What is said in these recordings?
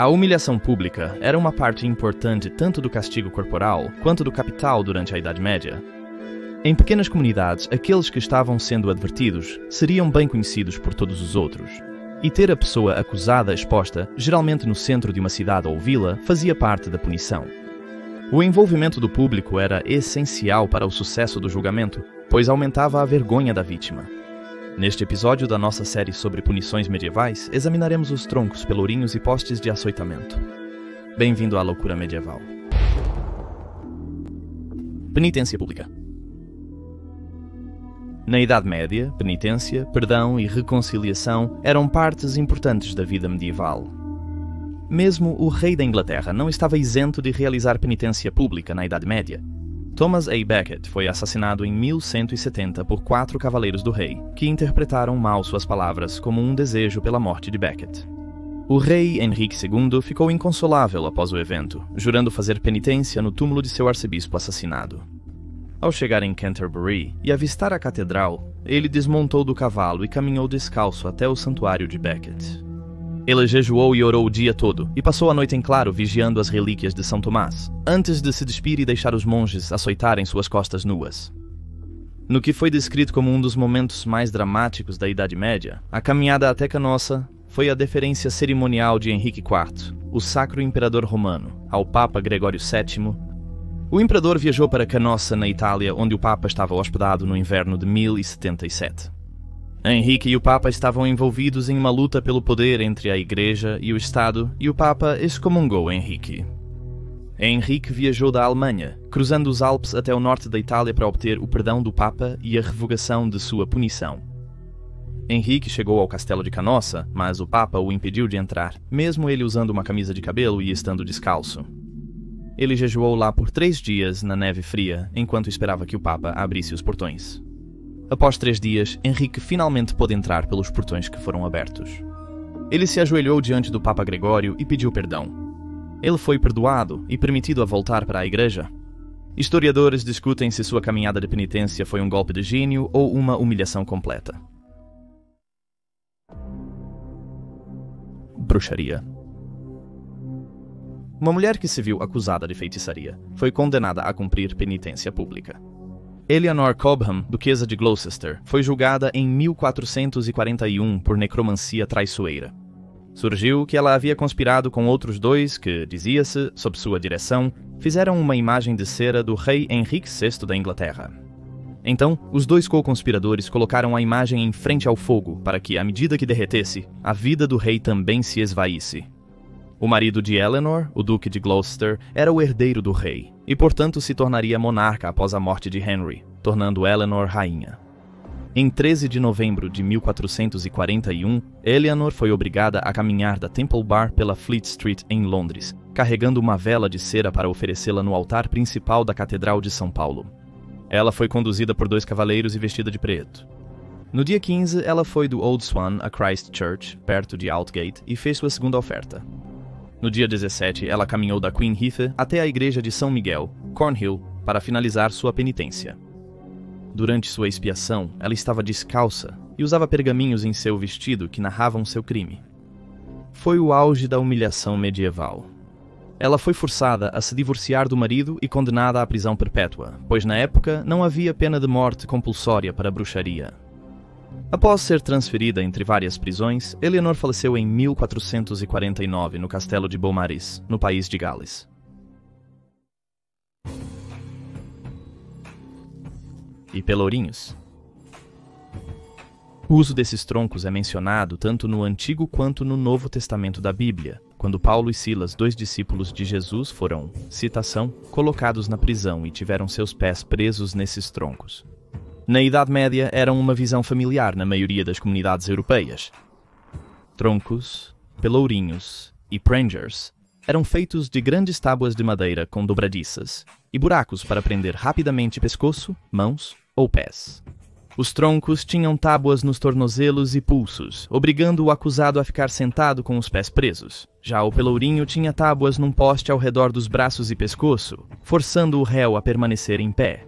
A humilhação pública era uma parte importante tanto do castigo corporal quanto do capital durante a Idade Média. Em pequenas comunidades, aqueles que estavam sendo advertidos seriam bem conhecidos por todos os outros. E ter a pessoa acusada exposta, geralmente no centro de uma cidade ou vila, fazia parte da punição. O envolvimento do público era essencial para o sucesso do julgamento, pois aumentava a vergonha da vítima. Neste episódio da nossa série sobre punições medievais, examinaremos os troncos, pelourinhos e postes de açoitamento. Bem-vindo à loucura medieval. Penitência pública. Na Idade Média, penitência, perdão e reconciliação eram partes importantes da vida medieval. Mesmo o rei da Inglaterra não estava isento de realizar penitência pública na Idade Média. Thomas A. Becket foi assassinado em 1170 por 4 cavaleiros do rei, que interpretaram mal suas palavras como um desejo pela morte de Becket. O rei Henrique II ficou inconsolável após o evento, jurando fazer penitência no túmulo de seu arcebispo assassinado. Ao chegar em Canterbury e avistar a catedral, ele desmontou do cavalo e caminhou descalço até o santuário de Becket. Ele jejuou e orou o dia todo, e passou a noite em claro vigiando as relíquias de São Tomás, antes de se despir e deixar os monges açoitarem suas costas nuas. No que foi descrito como um dos momentos mais dramáticos da Idade Média, a caminhada até Canossa foi a deferência cerimonial de Henrique IV, o Sacro Imperador Romano, ao Papa Gregório VII. O imperador viajou para Canossa, na Itália, onde o Papa estava hospedado no inverno de 1077. Henrique e o Papa estavam envolvidos em uma luta pelo poder entre a Igreja e o Estado, e o Papa excomungou Henrique. Henrique viajou da Alemanha, cruzando os Alpes até o norte da Itália para obter o perdão do Papa e a revogação de sua punição. Henrique chegou ao castelo de Canossa, mas o Papa o impediu de entrar, mesmo ele usando uma camisa de cabelo e estando descalço. Ele jejuou lá por 3 dias na neve fria, enquanto esperava que o Papa abrisse os portões. Após 3 dias, Henrique finalmente pôde entrar pelos portões que foram abertos. Ele se ajoelhou diante do Papa Gregório e pediu perdão. Ele foi perdoado e permitido a voltar para a Igreja. Historiadores discutem se sua caminhada de penitência foi um golpe de gênio ou uma humilhação completa. Bruxaria. Uma mulher que se viu acusada de feitiçaria foi condenada a cumprir penitência pública. Eleanor Cobham, duquesa de Gloucester, foi julgada em 1441 por necromancia traiçoeira. Surgiu que ela havia conspirado com outros 2 que, dizia-se, sob sua direção, fizeram uma imagem de cera do rei Henrique VI da Inglaterra. Então, os 2 co-conspiradores colocaram a imagem em frente ao fogo para que, à medida que derretesse, a vida do rei também se esvaísse. O marido de Eleanor, o duque de Gloucester, era o herdeiro do rei, e portanto se tornaria monarca após a morte de Henry, tornando Eleanor rainha. Em 13 de novembro de 1441, Eleanor foi obrigada a caminhar da Temple Bar pela Fleet Street em Londres, carregando uma vela de cera para oferecê-la no altar principal da Catedral de São Paulo. Ela foi conduzida por 2 cavaleiros e vestida de preto. No dia 15, ela foi do Old Swan a Christ Church, perto de Aldgate, e fez sua segunda oferta. No dia 17, ela caminhou da Queen Heath até a igreja de São Miguel, Cornhill, para finalizar sua penitência. Durante sua expiação, ela estava descalça e usava pergaminhos em seu vestido que narravam seu crime. Foi o auge da humilhação medieval. Ela foi forçada a se divorciar do marido e condenada à prisão perpétua, pois na época não havia pena de morte compulsória para bruxaria. Após ser transferida entre várias prisões, Eleanor faleceu em 1449 no castelo de Beaumaris, no país de Gales. E pelourinhos. O uso desses troncos é mencionado tanto no Antigo quanto no Novo Testamento da Bíblia, quando Paulo e Silas, 2 discípulos de Jesus, foram, citação, colocados na prisão e tiveram seus pés presos nesses troncos. Na Idade Média, eram uma visão familiar na maioria das comunidades europeias. Troncos, pelourinhos e prangers eram feitos de grandes tábuas de madeira com dobradiças e buracos para prender rapidamente pescoço, mãos ou pés. Os troncos tinham tábuas nos tornozelos e pulsos, obrigando o acusado a ficar sentado com os pés presos. Já o pelourinho tinha tábuas num poste ao redor dos braços e pescoço, forçando o réu a permanecer em pé.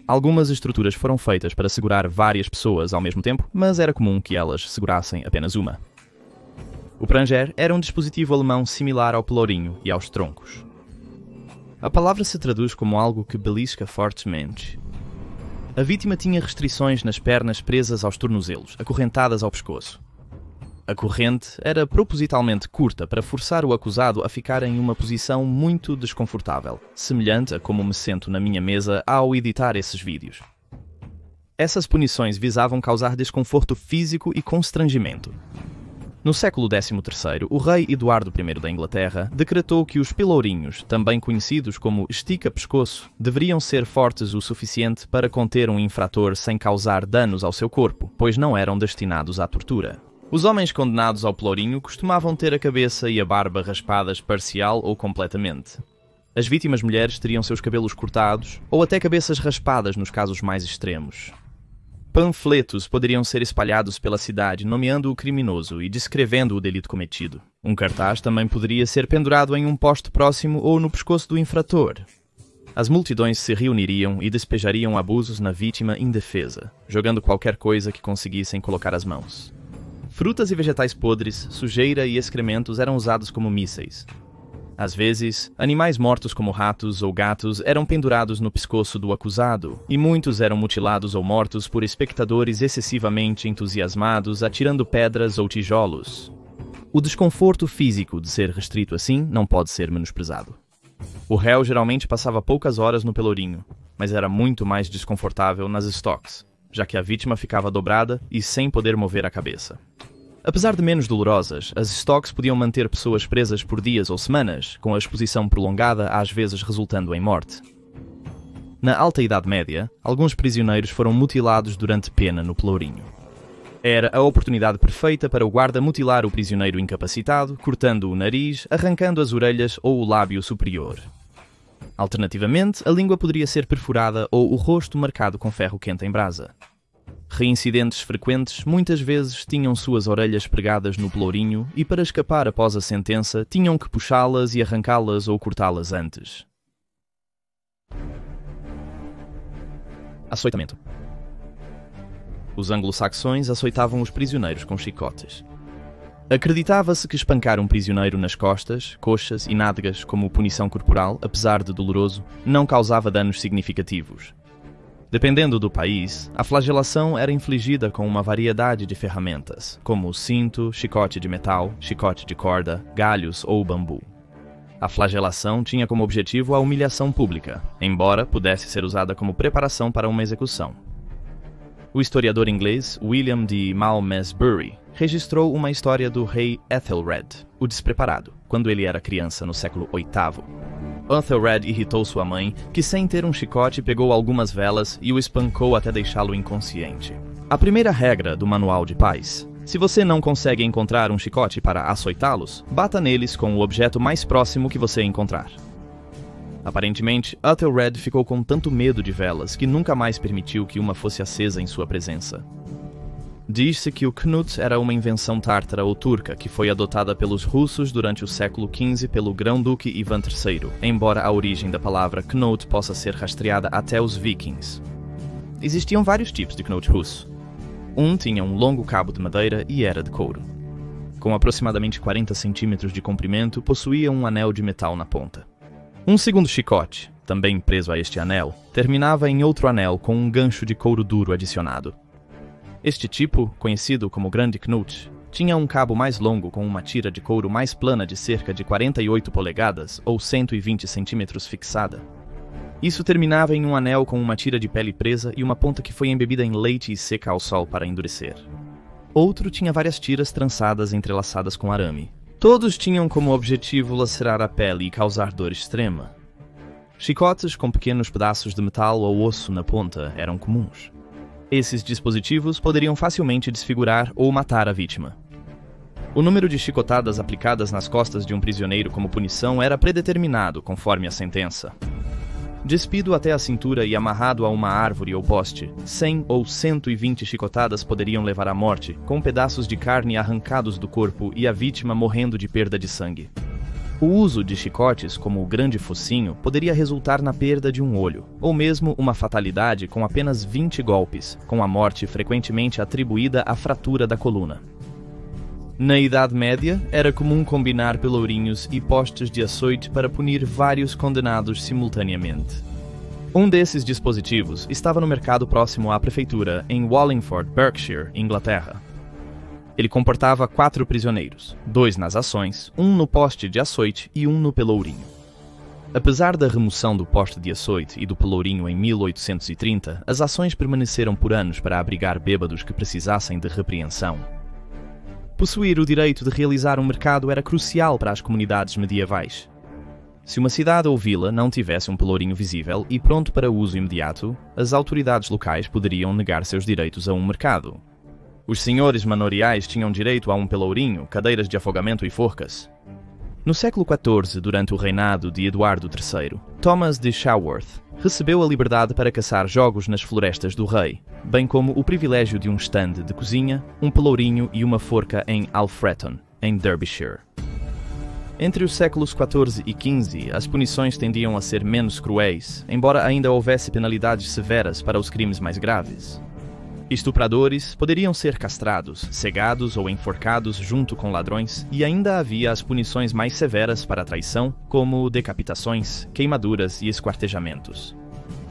Algumas estruturas foram feitas para segurar várias pessoas ao mesmo tempo, mas era comum que elas segurassem apenas uma. O pranger era um dispositivo alemão similar ao pelourinho e aos troncos. A palavra se traduz como algo que belisca fortemente. A vítima tinha restrições nas pernas presas aos tornozelos, acorrentadas ao pescoço. A corrente era propositalmente curta para forçar o acusado a ficar em uma posição muito desconfortável, semelhante a como me sento na minha mesa ao editar esses vídeos. Essas punições visavam causar desconforto físico e constrangimento. No século XIII, o rei Eduardo I da Inglaterra decretou que os pelourinhos, também conhecidos como estica-pescoço, deveriam ser fortes o suficiente para conter um infrator sem causar danos ao seu corpo, pois não eram destinados à tortura. Os homens condenados ao pelourinho costumavam ter a cabeça e a barba raspadas parcial ou completamente. As vítimas mulheres teriam seus cabelos cortados ou até cabeças raspadas nos casos mais extremos. Panfletos poderiam ser espalhados pela cidade nomeando o criminoso e descrevendo o delito cometido. Um cartaz também poderia ser pendurado em um poste próximo ou no pescoço do infrator. As multidões se reuniriam e despejariam abusos na vítima indefesa, jogando qualquer coisa que conseguissem colocar as mãos. Frutas e vegetais podres, sujeira e excrementos eram usados como mísseis. Às vezes, animais mortos como ratos ou gatos eram pendurados no pescoço do acusado, e muitos eram mutilados ou mortos por espectadores excessivamente entusiasmados atirando pedras ou tijolos. O desconforto físico de ser restrito assim não pode ser menosprezado. O réu geralmente passava poucas horas no pelourinho, mas era muito mais desconfortável nas stocks, já que a vítima ficava dobrada e sem poder mover a cabeça. Apesar de menos dolorosas, as stocks podiam manter pessoas presas por dias ou semanas, com a exposição prolongada às vezes resultando em morte. Na Alta Idade Média, alguns prisioneiros foram mutilados durante pena no pelourinho. Era a oportunidade perfeita para o guarda mutilar o prisioneiro incapacitado, cortando o nariz, arrancando as orelhas ou o lábio superior. Alternativamente, a língua poderia ser perfurada ou o rosto marcado com ferro quente em brasa. Reincidentes frequentes muitas vezes tinham suas orelhas pregadas no pelourinho e para escapar após a sentença tinham que puxá-las e arrancá-las ou cortá-las antes. Açoitamento. Os anglo-saxões açoitavam os prisioneiros com chicotes. Acreditava-se que espancar um prisioneiro nas costas, coxas e nádegas como punição corporal, apesar de doloroso, não causava danos significativos. Dependendo do país, a flagelação era infligida com uma variedade de ferramentas, como cinto, chicote de metal, chicote de corda, galhos ou bambu. A flagelação tinha como objetivo a humilhação pública, embora pudesse ser usada como preparação para uma execução. O historiador inglês William de Malmesbury registrou uma história do rei Ethelred, o despreparado, quando ele era criança no século VIII. Ethelred irritou sua mãe, que sem ter um chicote pegou algumas velas e o espancou até deixá-lo inconsciente. A primeira regra do Manual de Paz: se você não consegue encontrar um chicote para açoitá-los, bata neles com o objeto mais próximo que você encontrar. Aparentemente, Ethelred ficou com tanto medo de velas que nunca mais permitiu que uma fosse acesa em sua presença. Diz-se que o knut era uma invenção tártara ou turca que foi adotada pelos russos durante o século XV pelo grão-duque Ivan III, embora a origem da palavra knut possa ser rastreada até os vikings. Existiam vários tipos de knut russo. Um tinha um longo cabo de madeira e era de couro. Com aproximadamente 40 centímetros de comprimento, possuía um anel de metal na ponta. Um segundo chicote, também preso a este anel, terminava em outro anel com um gancho de couro duro adicionado. Este tipo, conhecido como Grande Knut, tinha um cabo mais longo com uma tira de couro mais plana de cerca de 48 polegadas ou 120 centímetros fixada. Isso terminava em um anel com uma tira de pele presa e uma ponta que foi embebida em leite e seca ao sol para endurecer. Outro tinha várias tiras trançadas entrelaçadas com arame. Todos tinham como objetivo lacerar a pele e causar dor extrema. Chicotes com pequenos pedaços de metal ou osso na ponta eram comuns. Esses dispositivos poderiam facilmente desfigurar ou matar a vítima. O número de chicotadas aplicadas nas costas de um prisioneiro como punição era predeterminado conforme a sentença. Despido até a cintura e amarrado a uma árvore ou poste, 100 ou 120 chicotadas poderiam levar à morte, com pedaços de carne arrancados do corpo e a vítima morrendo de perda de sangue. O uso de chicotes, como o grande focinho, poderia resultar na perda de um olho, ou mesmo uma fatalidade com apenas 20 golpes, com a morte frequentemente atribuída à fratura da coluna. Na Idade Média, era comum combinar pelourinhos e postes de açoite para punir vários condenados simultaneamente. Um desses dispositivos estava no mercado próximo à prefeitura, em Wallingford, Berkshire, Inglaterra. Ele comportava 4 prisioneiros, 2 nas ações, 1 no poste de açoite e 1 no pelourinho. Apesar da remoção do poste de açoite e do pelourinho em 1830, as ações permaneceram por anos para abrigar bêbados que precisassem de repreensão. Possuir o direito de realizar um mercado era crucial para as comunidades medievais. Se uma cidade ou vila não tivesse um pelourinho visível e pronto para uso imediato, as autoridades locais poderiam negar seus direitos a um mercado. Os senhores manoriais tinham direito a um pelourinho, cadeiras de afogamento e forcas. No século XIV, durante o reinado de Eduardo III, Thomas de Chaworth recebeu a liberdade para caçar jogos nas florestas do rei, bem como o privilégio de um estande de cozinha, um pelourinho e uma forca em Alfreton, em Derbyshire. Entre os séculos XIV e XV, as punições tendiam a ser menos cruéis, embora ainda houvesse penalidades severas para os crimes mais graves. Estupradores poderiam ser castrados, cegados ou enforcados junto com ladrões, e ainda havia as punições mais severas para a traição, como decapitações, queimaduras e esquartejamentos.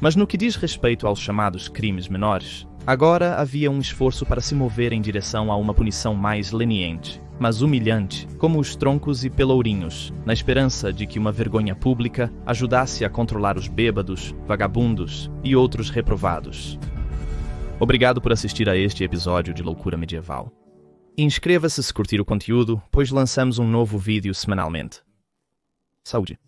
Mas no que diz respeito aos chamados crimes menores, agora havia um esforço para se mover em direção a uma punição mais leniente, mas humilhante, como os troncos e pelourinhos, na esperança de que uma vergonha pública ajudasse a controlar os bêbados, vagabundos e outros reprovados. Obrigado por assistir a este episódio de Loucura Medieval. Inscreva-se se curtir o conteúdo, pois lançamos um novo vídeo semanalmente. Saúde!